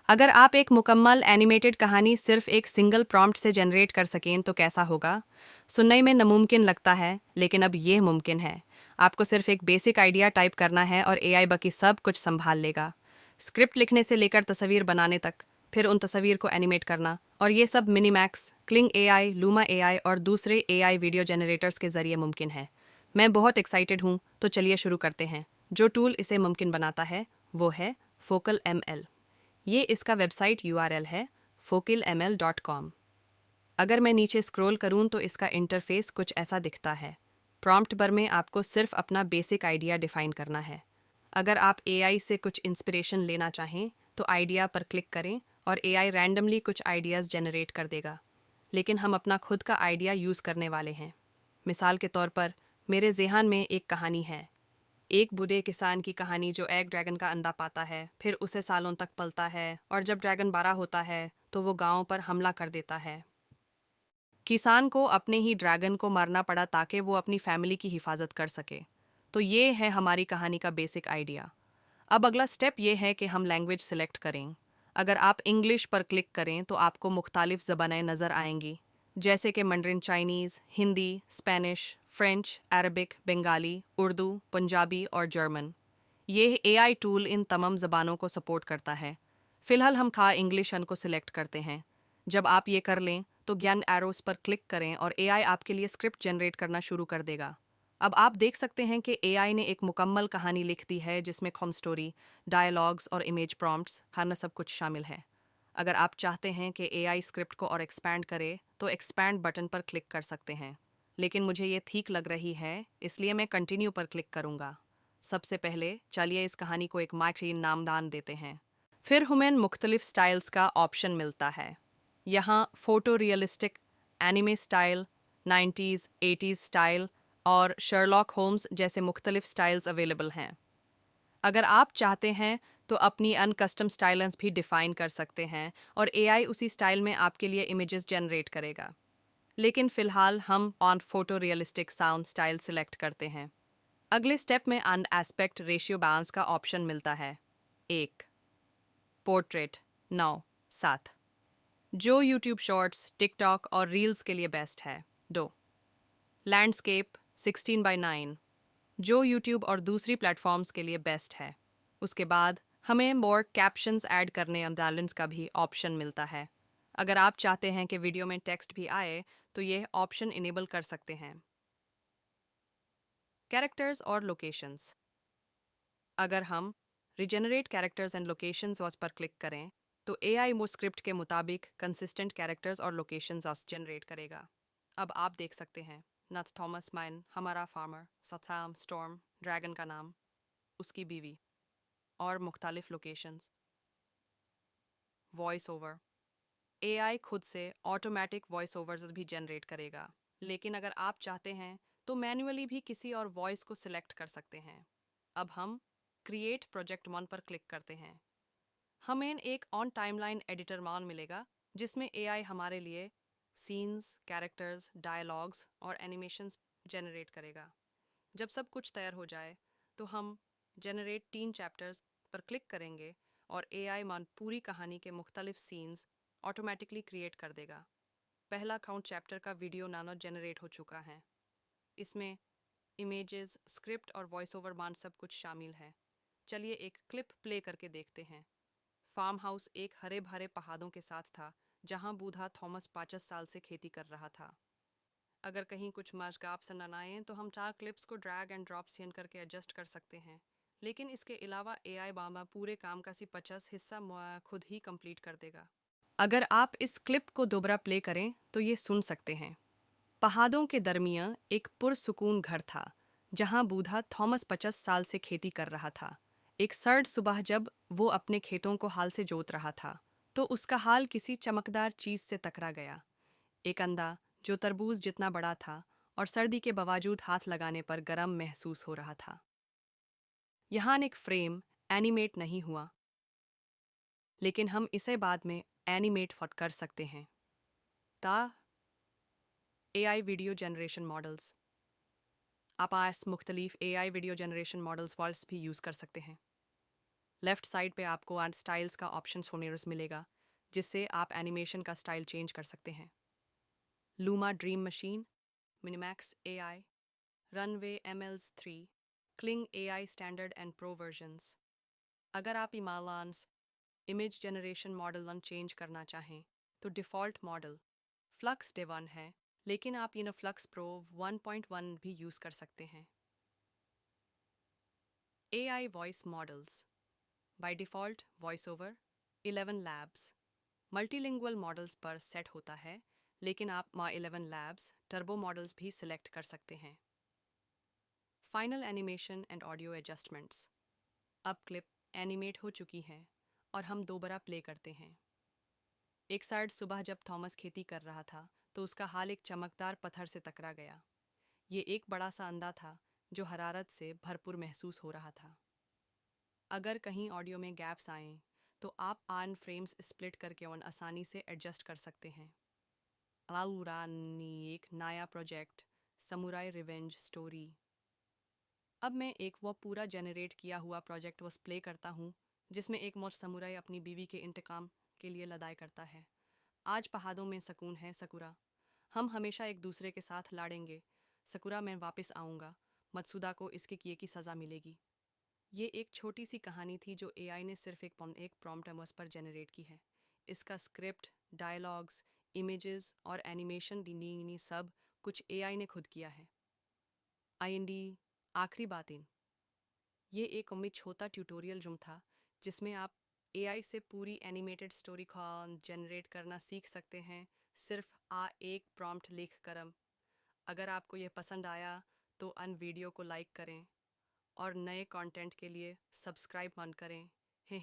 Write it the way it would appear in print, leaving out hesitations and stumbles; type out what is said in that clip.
अगर आप एक मुकम्मल एनिमेटेड कहानी सिर्फ एक सिंगल प्रॉम्प्ट से जनरेट कर सकें तो कैसा होगा? सुनने में नामुमकिन लगता है, लेकिन अब ये मुमकिन है। आपको सिर्फ एक बेसिक आइडिया टाइप करना है और एआई बाकी सब कुछ संभाल लेगा। स्क्रिप्ट लिखने से लेकर तस्वीर बनाने तक, फिर उन तस्वीर को एनिमेट करना, और ये सब Minimax, cling AI, luma AI और दूसरे एआई वीडियो जनरेटर्स के जरिए मुमकिन है। मैं बहुत एक्साइटेड हूँ, तो चलिए शुरू करते हैं। जो टूल इसे मुमकिन बनाता है वो है फोकल ML। ये इसका वेबसाइट URL है focalml.com। अगर मैं नीचे स्क्रॉल करूं तो इसका इंटरफेस कुछ ऐसा दिखता है। प्रॉम्प्ट बार में आपको सिर्फ अपना बेसिक आइडिया डिफाइन करना है। अगर आप एआई से कुछ इंस्पिरेशन लेना चाहें तो आइडिया पर क्लिक करें और एआई रैंडमली कुछ आइडियाज़ जनरेट कर देगा। लेकिन हम अपना खुद का आइडिया यूज़ करने वाले हैं। मिसाल के तौर पर मेरे ज़हन में एक कहानी है। एक बूढ़े किसान की कहानी जो एक ड्रैगन का अंडा पाता है, फिर उसे सालों तक पलता है और जब ड्रैगन बड़ा होता है तो वो गांव पर हमला कर देता है। किसान को अपने ही ड्रैगन को मारना पड़ा ताकि वो अपनी फैमिली की हिफाजत कर सके। तो ये है हमारी कहानी का बेसिक आइडिया। अब अगला स्टेप ये है कि हम लैंग्वेज सिलेक्ट करें। अगर आप इंग्लिश पर क्लिक करें तो आपको मुख्तालिफ ज़बानें नज़र आएंगी, जैसे कि Mandarin Chinese, Hindi, Spanish, French, Arabic, Bengali, Urdu, Punjabi और जर्मन। ये एआई टूल इन तमाम ज़बानों को सपोर्ट करता है। फ़िलहाल हम खा इंग्लिश को सिलेक्ट करते हैं। जब आप ये कर लें तो ज्ञान एरोस पर क्लिक करें और एआई आपके लिए स्क्रिप्ट जनरेट करना शुरू कर देगा। अब आप देख सकते हैं कि एआई ने एक मुकम्मल कहानी लिख दी है जिसमें कॉम स्टोरी, डायलॉग्स और इमेज प्रॉम्प्ट्स हर न सब कुछ शामिल है। अगर आप चाहते हैं कि एआई स्क्रिप्ट को और एक्सपैंड करे तो एक्सपैंड बटन पर क्लिक कर सकते हैं। लेकिन मुझे ये ठीक लग रही है, इसलिए मैं कंटिन्यू पर क्लिक करूंगा। सबसे पहले चलिए इस कहानी को एक माइक्रीन नामदान देते हैं। फिर हमें मुख्तलिफ स्टाइल्स का ऑप्शन मिलता है। यहाँ photo realistic, anime style, 90s, 80s style और शर्लॉक होम्स जैसे मुख्तलिफ स्टाइल्स अवेलेबल हैं। अगर आप चाहते हैं तो अपनी अनकस्टम स्टाइल्स भी डिफ़ाइन कर सकते हैं और एआई उसी स्टाइल में आपके लिए इमेजेस जनरेट करेगा। लेकिन फ़िलहाल हम on photo realistic sound style select करते हैं। अगले स्टेप में अन एस्पेक्ट रेशियो बैलेंस का ऑप्शन मिलता है। 1, पोर्ट्रेट 9:7, जो यूट्यूब शॉर्ट्स, टिकटॉक और रील्स के लिए बेस्ट है। 2, लैंडस्केप 16:9, जो यूट्यूब और दूसरी प्लेटफॉर्म्स के लिए बेस्ट है। उसके बाद हमें मोर कैप्शंस ऐड करने और बैलेंस का भी ऑप्शन मिलता है। अगर आप चाहते हैं कि वीडियो में टेक्स्ट भी आए तो यह ऑप्शन इनेबल कर सकते हैं। कैरेक्टर्स और लोकेशंस। अगर हम रिजेनरेट कैरेक्टर्स एंड लोकेशंस वास पर क्लिक करें तो एआई वो स्क्रिप्ट के मुताबिक कंसिस्टेंट कैरेक्टर्स और लोकेशंस जनरेट करेगा। अब आप देख सकते हैं नथ थॉमस माइन, हमारा फार्मर, सथाम स्टॉर्म, ड्रैगन का नाम, उसकी बीवी और मुख्तलिफ लोकेशंस। Voice over. एआई खुद से ऑटोमेटिक वॉइस ओवर्स भी जनरेट करेगा, लेकिन अगर आप चाहते हैं तो मैन्युअली भी किसी और वॉइस को सिलेक्ट कर सकते हैं। अब हम क्रिएट प्रोजेक्ट 1 पर क्लिक करते हैं। हमें एक ऑन टाइमलाइन एडिटर मान मिलेगा जिसमें एआई हमारे लिए सीन्स, कैरेक्टर्स, डायलॉग्स और एनिमेशंस जनरेट करेगा। जब सब कुछ तैयार हो जाए तो हम जनरेट 3 चैप्टर्स पर क्लिक करेंगे और एआई मान पूरी कहानी के मुख्तलिफ सीन्स ऑटोमेटिकली क्रिएट कर देगा। पहला काउंट चैप्टर का वीडियो नानो जनरेट हो चुका है। इसमें इमेजेस, स्क्रिप्ट और वॉइस ओवर मान सब कुछ शामिल है। चलिए एक क्लिप प्ले करके देखते हैं। फार्म हाउस एक हरे भरे पहाड़ों के साथ था जहां बूढ़ा थॉमस 50 साल से खेती कर रहा था। अगर कहीं कुछ मशगाप से न आए तो हम 4 क्लिप्स को ड्रैग एंड ड्रॉप सीन करके एडजस्ट कर सकते हैं। लेकिन इसके अलावा एआई बाबा पूरे काम का 50 हिस्सा खुद ही कंप्लीट कर देगा। अगर आप इस क्लिप को दोबारा प्ले करें तो ये सुन सकते हैं। पहाड़ों के दरमियान एक पुरसुकून घर था जहां बूढ़ा थॉमस 50 साल से खेती कर रहा था। एक सर्द सुबह जब वो अपने खेतों को हाल से जोत रहा था तो उसका हाल किसी चमकदार चीज से टकरा गया। एक अंडा जो तरबूज जितना बड़ा था और सर्दी के बावजूद हाथ लगाने पर गर्म महसूस हो रहा था। यहाँ एक फ्रेम एनिमेट नहीं हुआ, लेकिन हम इसे बाद में एनिमेट कर सकते हैं। ता एआई वीडियो जनरेशन मॉडल्स। आप आज मुख्तलिफ AI video generation models whorls भी यूज़ कर सकते हैं। लेफ्ट साइड पे आपको आर्ट स्टाइल्स का ऑप्शन होनेरस मिलेगा, जिससे आप एनिमेशन का स्टाइल चेंज कर सकते हैं। Luma dream machine, minimax AI, runway ML3, cling AI standard and pro versions. अगर आप इमालांस इमेज जनरेशन मॉडल 1 चेंज करना चाहें तो डिफ़ॉल्ट मॉडल फ्लक्स डे 1 है, लेकिन आप फ्लक्स प्रो 1.1 भी यूज़ कर सकते हैं। AI voice models by default voice over 11 labs multilingual models पर सेट होता है, लेकिन आप 11 लैब्स टर्बो मॉडल्स भी सिलेक्ट कर सकते हैं। Final animation and audio adjustments. अब क्लिप एनिमेट हो चुकी है और हम दोबारा प्ले करते हैं। एक साइड सुबह जब थॉमस खेती कर रहा था तो उसका हाल एक चमकदार पत्थर से टकरा गया। ये एक बड़ा सा अंडा था जो हरारत से भरपूर महसूस हो रहा था। अगर कहीं ऑडियो में गैप्स आएं तो आप आन फ्रेम्स स्प्लिट करके उन आसानी से एडजस्ट कर सकते हैं। अलाउरानी एक नया प्रोजेक्ट समुराई रिवेंज स्टोरी। अब मैं एक वो पूरा जनरेट किया हुआ प्रोजेक्ट बस प्ले करता हूँ जिसमें एक मोर समुराई अपनी बीवी के इंतकाम के लिए लड़ाई करता है। आज पहाड़ों में सुकून है सकुरा। हम हमेशा एक दूसरे के साथ लड़ेंगे। सकुरा मैं वापस आऊँगा। मत्सुदा को इसके किए की सज़ा मिलेगी। ये एक छोटी सी कहानी थी जो AI ने सिर्फ एक प्रॉम्प्ट एमओएस पर जनरेट की है। इसका स्क्रिप्ट, डायलॉग्स, इमेजेस और एनिमेशन डी सब कुछ AI ने खुद किया है। IND आखिरी बातें। ये एक उम्मीद छोटा ट्यूटोरियल जुम था जिसमें आप AI से पूरी एनिमेटेड स्टोरी जनरेट करना सीख सकते हैं, सिर्फ एक प्रॉम्प्ट लिख कर। अगर आपको यह पसंद आया तो अन वीडियो को लाइक करें और नए कंटेंट के लिए सब्सक्राइब मन करें। हे